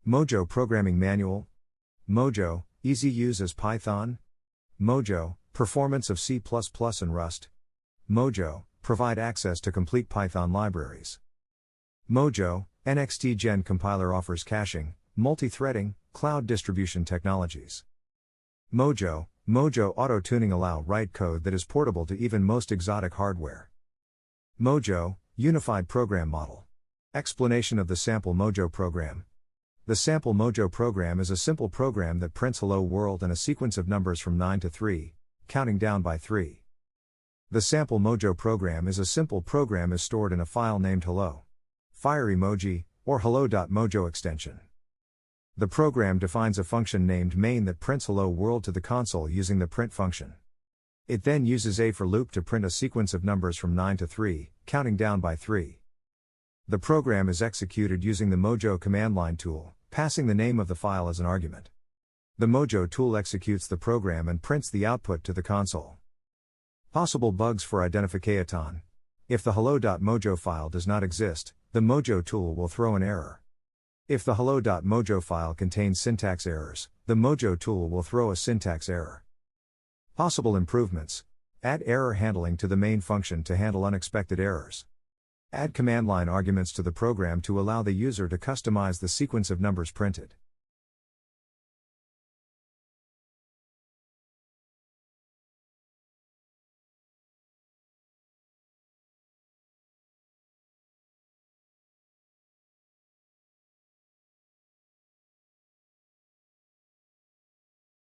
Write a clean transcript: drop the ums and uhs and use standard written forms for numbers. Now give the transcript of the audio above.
Mojo Programming Manual. Mojo, easy use as Python. Mojo, performance of C++ and Rust. Mojo, provide access to complete Python libraries. Mojo, NXT-Gen compiler offers caching, multi-threading, cloud distribution technologies. Mojo auto-tuning allow write code that is portable to even most exotic hardware. Mojo, unified program model. Explanation of the sample Mojo program. The sample Mojo program is a simple program that prints hello world and a sequence of numbers from 9 to 3, counting down by 3. The sample Mojo program is a simple program is stored in a file named hello. Fire emoji, or hello.mojo extension. The program defines a function named main that prints hello world to the console using the print function. It then uses a for loop to print a sequence of numbers from 9 to 3, counting down by 3. The program is executed using the Mojo command line tool, passing the name of the file as an argument. The Mojo tool executes the program and prints the output to the console. Possible bugs for identification. If the hello.mojo file does not exist, the Mojo tool will throw an error. If the hello.mojo file contains syntax errors, the Mojo tool will throw a syntax error. Possible improvements. Add error handling to the main function to handle unexpected errors. Add command line arguments to the program to allow the user to customize the sequence of numbers printed.